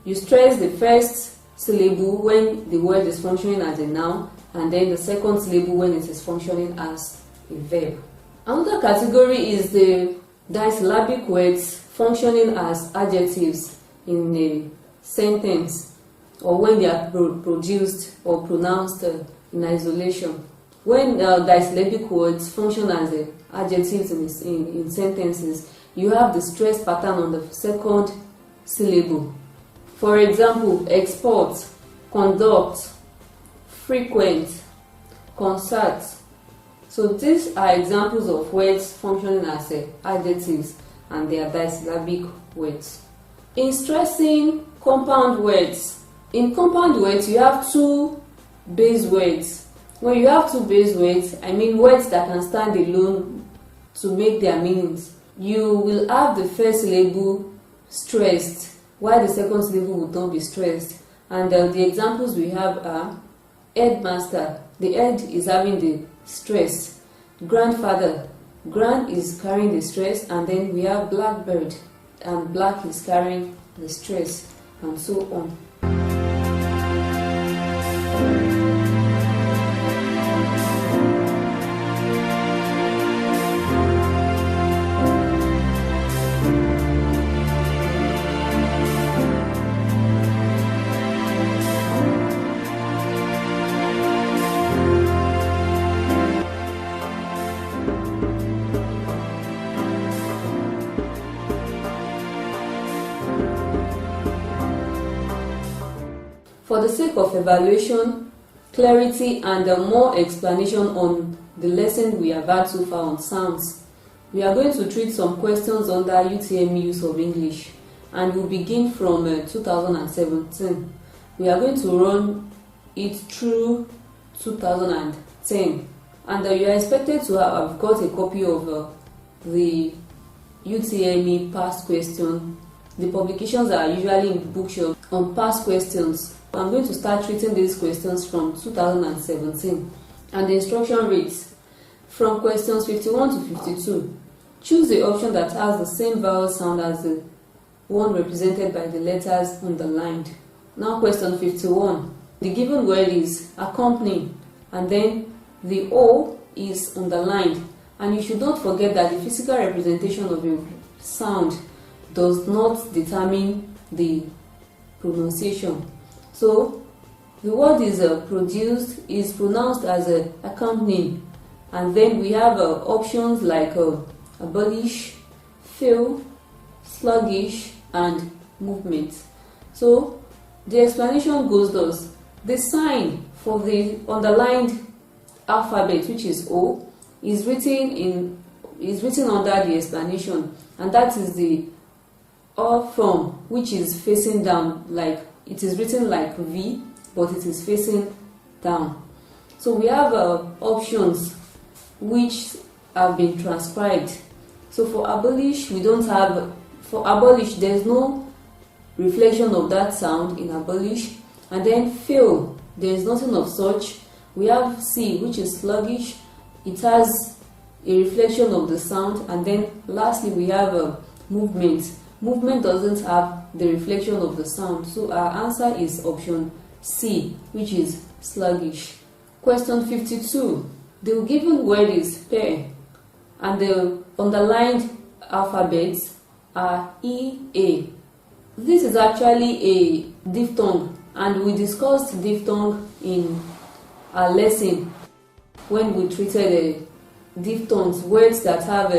You stress the first syllable when the word is functioning as a noun, and then the second syllable when it is functioning as a verb. Another category is the disyllabic words functioning as adjectives in a sentence, or when they are produced or pronounced in isolation. When disyllabic words function as adjectives in sentences, you have the stress pattern on the second syllable. For example, export, conduct, frequent, concert. So these are examples of words functioning as adjectives, and they are disyllabic words. In stressing compound words, in compound words you have two base words. When you have two base words, I mean words that can stand alone to make their meanings. You will have the first syllable stressed, while the second syllable will not be stressed. And the examples we have are headmaster, the head is having the stress. Grandfather, grand is carrying the stress, and then we have blackbird, and black is carrying the stress, and so on. For the sake of evaluation, clarity, and more explanation on the lesson we have had so far on sounds, we are going to treat some questions under UTME Use of English, and we'll begin from 2017. We are going to run it through 2010, and you are expected to have got a copy of the UTME past question. The publications are usually in bookshops on past questions. I'm going to start treating these questions from 2017, and the instruction reads: from questions 51 to 52, choose the option that has the same vowel sound as the one represented by the letters underlined. Now question 51, the given word is accompany, and then the O is underlined, and you should not forget that the physical representation of a sound does not determine the pronunciation. So the word is pronounced as accompanying, and then we have options like abolish, fail, sluggish, and movement. So the explanation goes thus: the sign for the underlined alphabet, which is O, is written under the explanation, and that is the O form, which is facing down, like it is written like V, but it is facing down. So we have options which have been transcribed. So for abolish, we don't have, for abolish there is no reflection of that sound in abolish. And then fail, there is nothing of such. We have C, which is sluggish, it has a reflection of the sound. And then lastly we have movement. Movement doesn't have the reflection of the sound, so our answer is option C, which is sluggish. Question 52. The given word is pair, and the underlined alphabets are E, A. This is actually a diphthong, and we discussed diphthong in our lesson when we treated diphthongs, words that have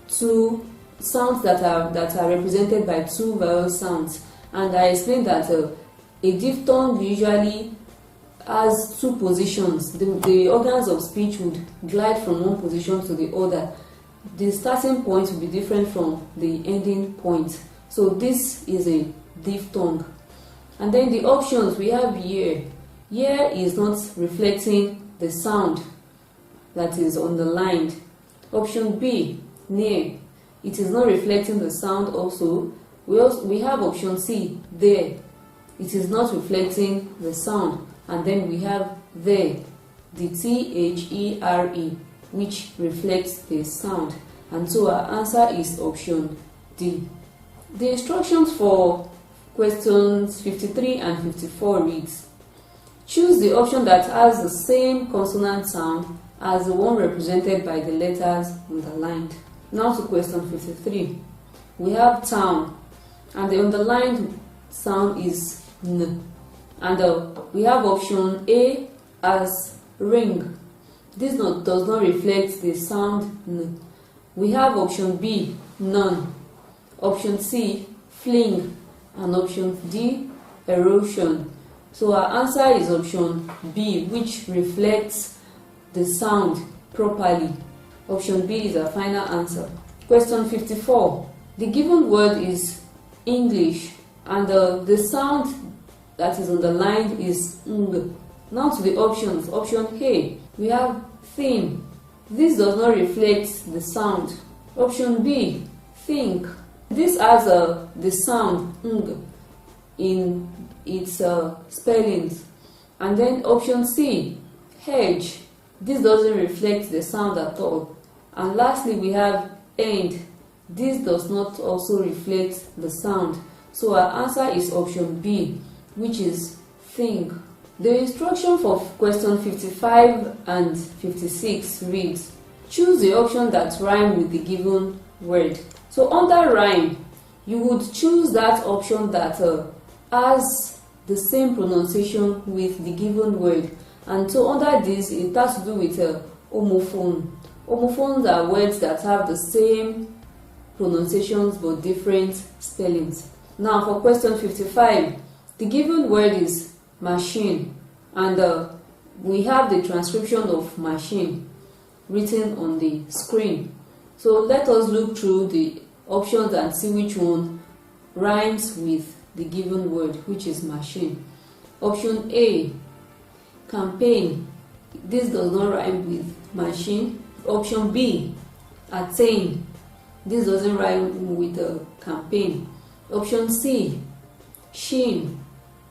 two sounds that are represented by two vowel sounds. And I explained that a diphthong usually has two positions. The organs of speech would glide from one position to the other. The starting point will be different from the ending point. So this is a diphthong. And then the options we have here. Here is not reflecting the sound that is underlined. Option B, near. It is not reflecting the sound also. We have option C, there. It is not reflecting the sound. And then we have there, the T-H-E-R-E, which reflects the sound. And so our answer is option D. The instructions for Questions 53 and 54 reads, choose the option that has the same consonant sound as the one represented by the letters underlined. Now to question 53. We have town, and the underlined sound is N. And we have option A as ring. This does not reflect the sound N. We have option B, none. Option C, fling. And option D, erosion. So our answer is option B, which reflects the sound properly. Option B is our final answer. Question 54. The given word is English, and the sound that is underlined is ng. Now to the options. Option A, we have thin. This does not reflect the sound. Option B, think. This has the sound ng in its spellings. And then option C, hedge. This doesn't reflect the sound at all. And lastly, we have end. This does not also reflect the sound. So our answer is option B, which is think. The instruction for question 55 and 56 reads, choose the option that rhymes with the given word. So under rhyme, you would choose that option that has the same pronunciation with the given word. And so under this, it has to do with homophone. Homophones are words that have the same pronunciations but different spellings. Now for question 55, the given word is machine, and we have the transcription of machine written on the screen. So let us look through the options and see which one rhymes with the given word, which is machine. Option A, campaign. This does not rhyme with machine. Option B, attain. This doesn't rhyme with campaign. Option C, sheen.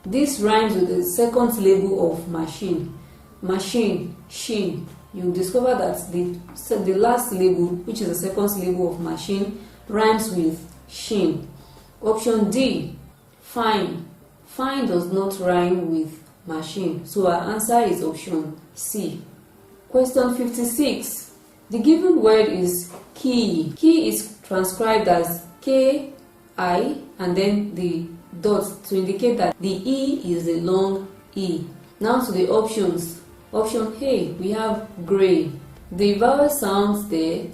This rhymes with the second syllable of machine. Machine, sheen. You discover that the last syllable, which is the second syllable of machine, rhymes with sheen. Option D, fine. Fine does not rhyme with machine. So our answer is option C. Question 56. The given word is key. Key is transcribed as K-I and then the dot to indicate that the E is a long E. Now to the options. Option A, we have grey. The vowel sounds there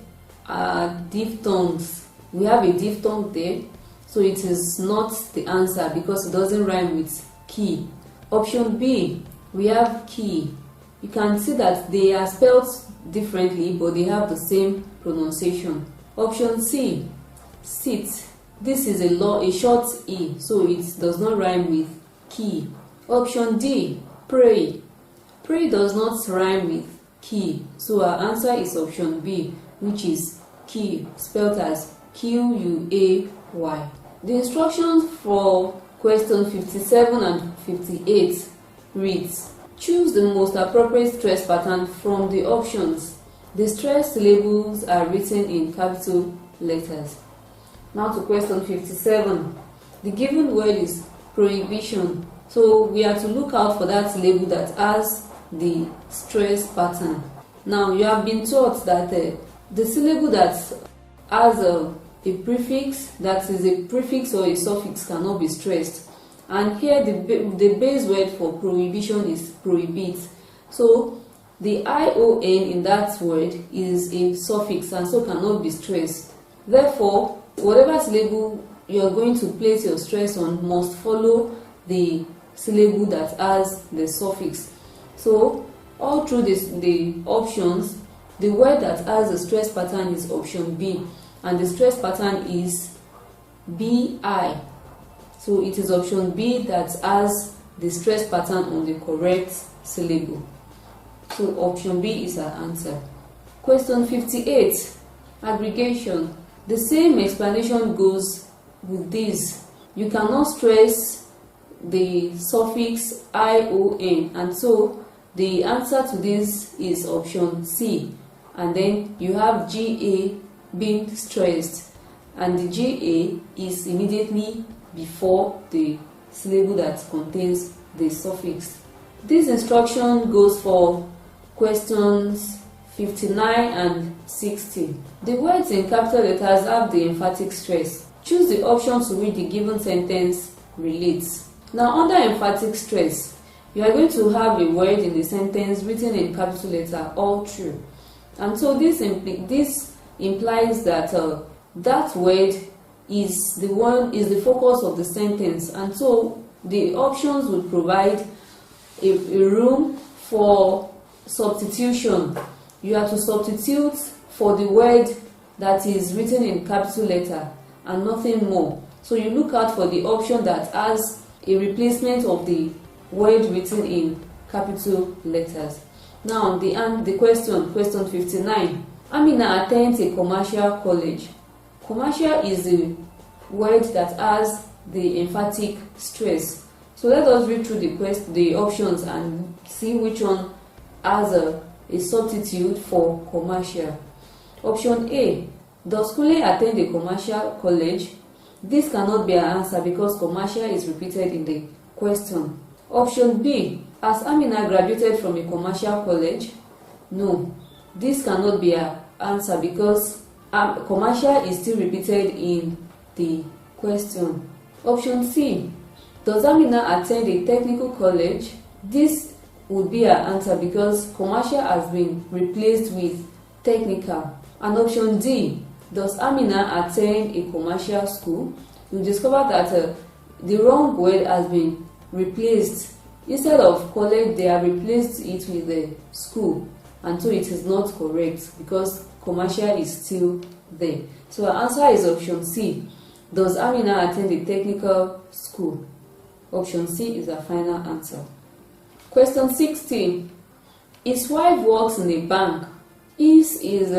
are diphthongs. We have a diphthong there, so it is not the answer because it doesn't rhyme with key. Option B, we have key. You can see that they are spelled differently, but they have the same pronunciation. Option C, sit. This is a short E, so it does not rhyme with key. Option D, pray. Pray does not rhyme with key, so our answer is option B, which is key, spelled as Q-U-A-Y. The instructions for question 57 and 58 reads, choose the most appropriate stress pattern from the options. The stress syllables are written in capital letters. Now to question 57. The given word is prohibition. So we are to look out for that syllable that has the stress pattern. Now you have been taught that the syllable that has a prefix, that is a prefix or a suffix, cannot be stressed. And here the base word for prohibition is prohibit. So the ION in that word is a suffix and so cannot be stressed. Therefore, whatever syllable you are going to place your stress on must follow the syllable that has the suffix. So all through the options, the word that has the stress pattern is option B, and the stress pattern is BI. So it is option B that has the stress pattern on the correct syllable. So option B is our answer. Question 58. Aggregation. The same explanation goes with this. You cannot stress the suffix ION, and so the answer to this is option C. And then you have GA being stressed, and the GA is immediately before the syllable that contains the suffix. This instruction goes for questions 59 and 60. The words in capital letters have the emphatic stress. Choose the option to which the given sentence relates. Now, under emphatic stress, you are going to have a word in the sentence written in capital letter all through. And so this implies that that word is the focus of the sentence, and so the options would provide a room for substitution. You have to substitute for the word that is written in capital letter and nothing more. So you look out for the option that has a replacement of the word written in capital letters. Now the question 59. Amina attends a commercial college. Commercial is the word that has the emphatic stress. So let us read through the options and see which one has a substitute for commercial. Option A. Does Kunle attend a commercial college? This cannot be an answer because commercial is repeated in the question. Option B. Has Amina graduated from a commercial college? No. This cannot be an answer because commercial is still repeated in the question. Option C. Does Amina attend a technical college? This would be an answer because commercial has been replaced with technical. And option D. Does Amina attend a commercial school? You discover that the wrong word has been replaced. Instead of college, they have replaced it with the school, and so it is not correct because commercial is still there. So our answer is option C. Does Amina attend a technical school? Option C is our final answer. Question 16. His wife works in a bank. His is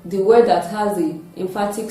the word that has the emphatic